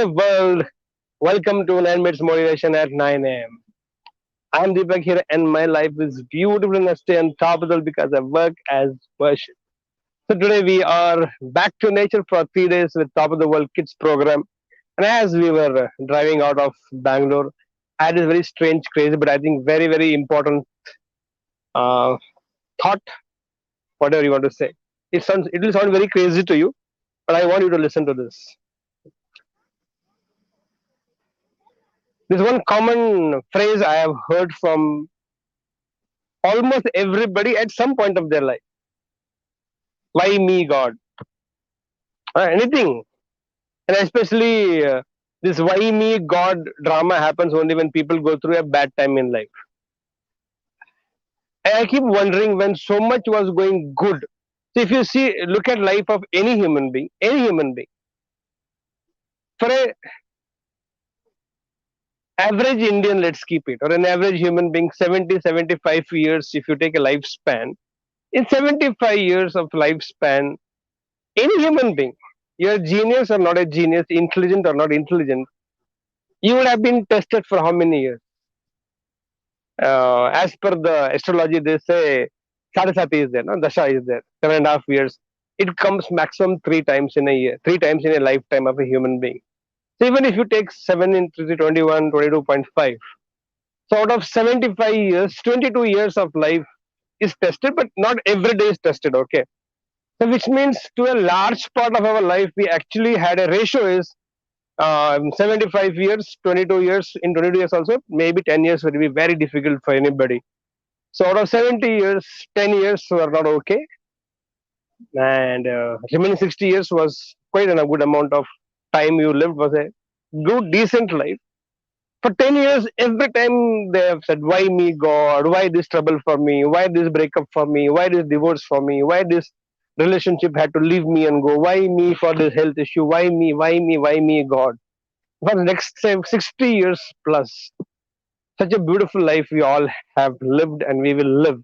the world. Welcome to 9 Minutes Motivation at 9 a.m. I'm Deepak here, and my life is beautiful and I stay on top of it because I work as worship. So today we are back to nature for 3 days with Top of the World Kids program. And as we were driving out of Bangalore, I had this very strange, crazy, but I think very, very important uh, thought, whatever you want to say. It will sound very crazy to you, but I want you to listen to this. This one common phrase I have heard from almost everybody at some point of their life. Why me, God? Anything. And especially this why me, God drama happens only when people go through a bad time in life. And I keep wondering when so much was going good. So if you see, look at life of any human being, for a average Indian, let's keep it, or an average human being, 70, 75 years, if you take a lifespan, in 75 years of lifespan, any human being, you're a genius or not a genius, intelligent or not intelligent, you would have been tested for how many years? As per the astrology, they say Sadhasati is there, no? Dasha is there, 7.5 years. It comes maximum 3 times in a year, 3 times in a lifetime of a human being. So even if you take 7 into 21, 22.5, so out of 75 years, 22 years of life is tested, but not every day is tested, okay? So which means to a large part of our life, we actually had a ratio is 75 years, 22 years, in 22 years also, maybe 10 years will be very difficult for anybody. So out of 70 years, 10 years were not okay. And remaining 60 years was quite a good amount of time you lived, was a good, decent life. For 10 years, every time they have said, why me, God? Why this trouble for me? Why this breakup for me? Why this divorce for me? Why this relationship had to leave me and go? Why me for this health issue? Why me? Why me? Why me, God? For the next say, 60 years plus, such a beautiful life we all have lived and we will live.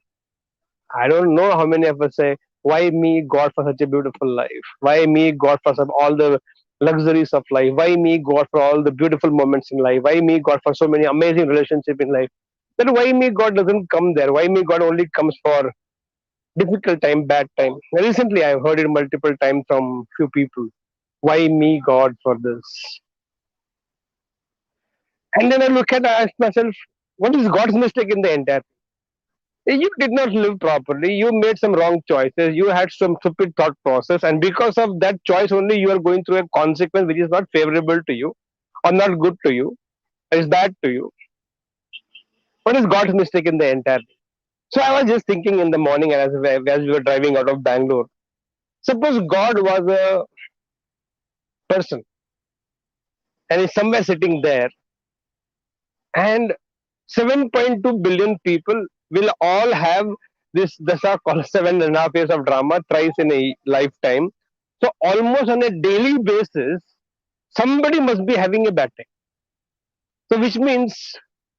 I don't know how many of us say, why me, God, for such a beautiful life? Why me, God, for all the luxuries of life? Why me, God, for all the beautiful moments in life? Why me, God, for so many amazing relationships in life? Then why me, God doesn't come there? Why me, God only comes for difficult time, bad time? Recently, I've heard it multiple times from few people. Why me, God, for this? And then I ask myself, what is God's mistake in the entire? You did not live properly. You made some wrong choices. You had some stupid thought process, and because of that choice, only you are going through a consequence which is not favorable to you, or not good to you, or is bad to you. What is God's mistake in the entire thing? So I was just thinking in the morning as we were driving out of Bangalore. Suppose God was a person and is somewhere sitting there, and 7.2 billion people will all have this dasa called 7.5 years of drama thrice in a lifetime. So almost on a daily basis, somebody must be having a bad time. So which means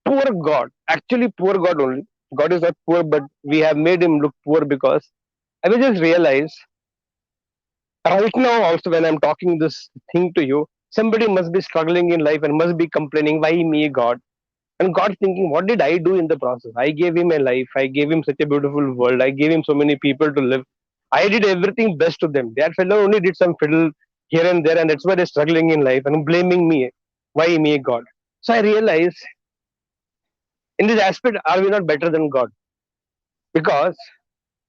poor God, actually poor God only. God is not poor, but we have made him look poor because I will just realize right now also when I'm talking this thing to you, somebody must be struggling in life and must be complaining, why me, God? And God thinking, what did I do in the process? I gave him a life. I gave him such a beautiful world. I gave him so many people to live. I did everything best to them. That fellow only did some fiddle here and there, and that's why they're struggling in life and blaming me. Why me, God? So I realize in this aspect, are we not better than God? Because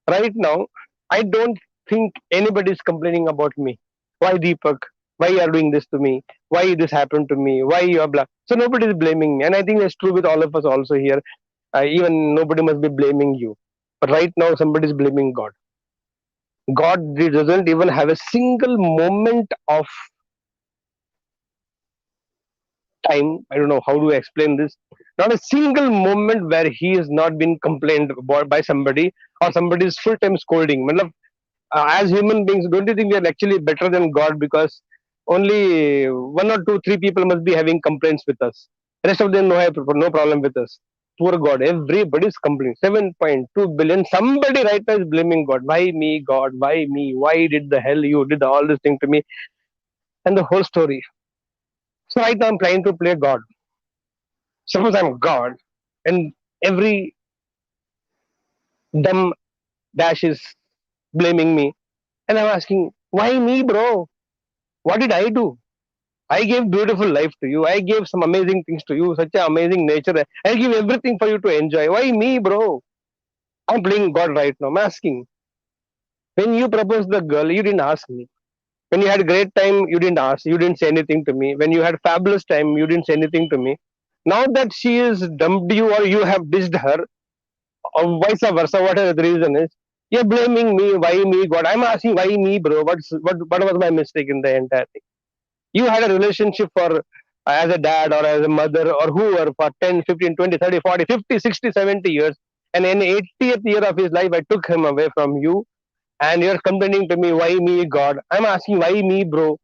right now, I don't think anybody is complaining about me. Why Deepak? Why you are doing this to me? Why this happened to me? Why you are blah? So nobody is blaming me, and I think that's true with all of us also here. Even nobody must be blaming you, but right now somebody is blaming God. God doesn't even have a single moment of time. I don't know how to explain this. Not a single moment where he has not been complained about by somebody or somebody is full time scolding. Matlab, as human beings, don't you think we are actually better than God because only one or two, three people must be having complaints with us. The rest of them no problem with us. Poor God, everybody is complaining. 7.2 billion. Somebody right now is blaming God. Why me, God? Why me? Why did the hell you did all this thing to me? And the whole story. So right now I'm trying to play God. Suppose I'm God, and every dumb dash is blaming me, and I'm asking, why me, bro? What did I do? I gave beautiful life to you. I gave some amazing things to you, such an amazing nature. I give everything for you to enjoy. Why me, bro? I'm playing God right now. I'm asking. When you proposed the girl, you didn't ask me. When you had great time, you didn't ask. You didn't say anything to me. When you had fabulous time, you didn't say anything to me. Now that she is dumped you or you have ditched her, or vice versa, whatever the reason is, you're blaming me. Why me, God? I'm asking why me, bro? What was my mistake in the entire thing? You had a relationship for as a dad or as a mother or whoever for 10, 15, 20, 30, 40, 50, 60, 70 years. And in 80th year of his life, I took him away from you. And you're complaining to me, why me, God? I'm asking, why me, bro?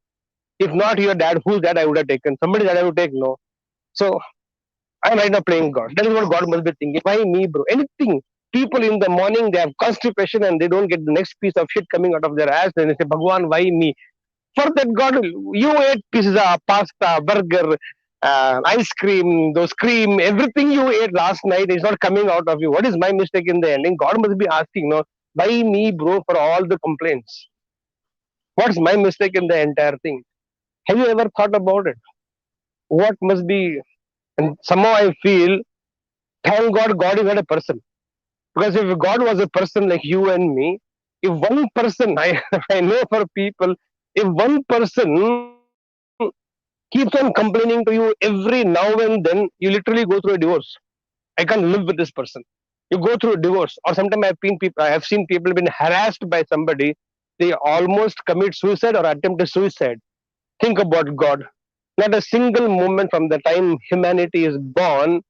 If not your dad, whose dad I would have taken? Somebody that I would take, no. So I'm right now playing God. That is what God must be thinking. Why me, bro? Anything. People in the morning, they have constipation and they don't get the next piece of shit coming out of their ass. And they say, Bhagwan, why me? For that God, you ate pizza, pasta, burger, ice cream, those cream, everything you ate last night is not coming out of you. What is my mistake in the ending? God must be asking, no, why me, bro, for all the complaints? What's my mistake in the entire thing? Have you ever thought about it? What must be, and somehow I feel, thank God, God is not a person. Because if God was a person like you and me, if one person, I know for people, if one person keeps on complaining to you every now and then, you literally go through a divorce. I can't live with this person. You go through a divorce, or sometimes I have seen people been harassed by somebody. They almost commit suicide or attempt a suicide. Think about God. Not a single moment from the time humanity is born,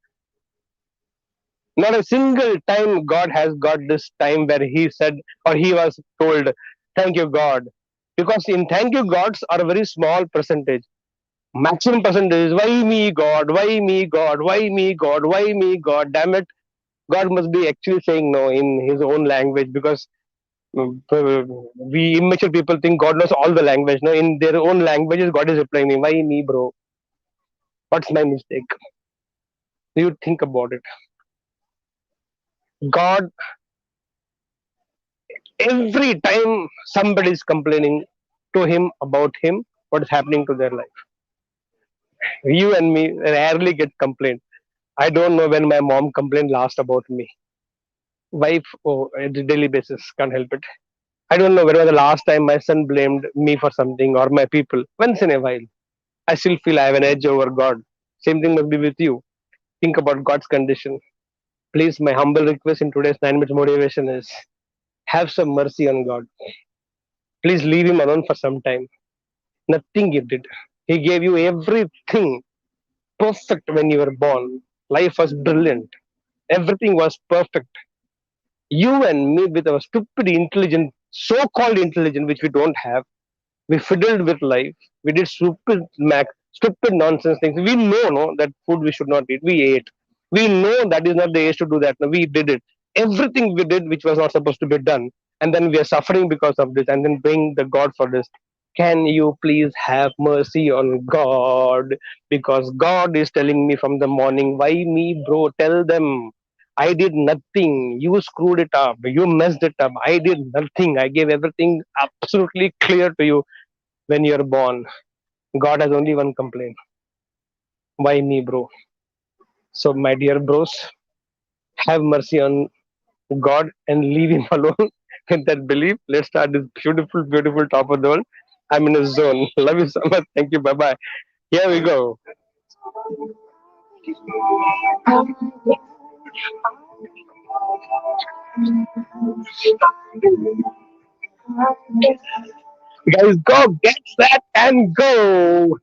not a single time God has got this time where He said or He was told, thank you, God. Because in thank you, Gods are a very small percentage. Maximum percentage is why me, God, why me, God, why me, God, why me, God, damn it. God must be actually saying no in His own language because we immature people think God knows all the language. No, in their own languages, God is replying me, why me, bro? What's my mistake? You think about it. God, every time somebody is complaining to Him about Him, what is happening to their life. You and me rarely get complained. I don't know when my mom complained last about me. Wife, oh, on a daily basis, can't help it. I don't know when was the last time my son blamed me for something or my people. Once in a while, I still feel I have an edge over God. Same thing must be with you. Think about God's condition. Please, my humble request in today's 9 minutes motivation is have some mercy on God. Please leave Him alone for some time. Nothing He did. He gave you everything perfect when you were born. Life was brilliant. Everything was perfect. You and me, with our stupid intelligence, so called intelligence, which we don't have, we fiddled with life. We did stupid nonsense things. We know no, that food we should not eat. We ate. We know that is not the age to do that. No, we did it. Everything we did which was not supposed to be done. And then we are suffering because of this and then bring the God for this. Can you please have mercy on God? Because God is telling me from the morning, why me, bro? Tell them. I did nothing. You screwed it up. You messed it up. I did nothing. I gave everything absolutely clear to you when you're born. God has only one complaint. Why me, bro? So, my dear bros, have mercy on God and leave Him alone with that belief. Let's start this beautiful, beautiful top of the world. I'm in a zone. Love you so much. Thank you. Bye bye. Here we go. Guys, go get that and go.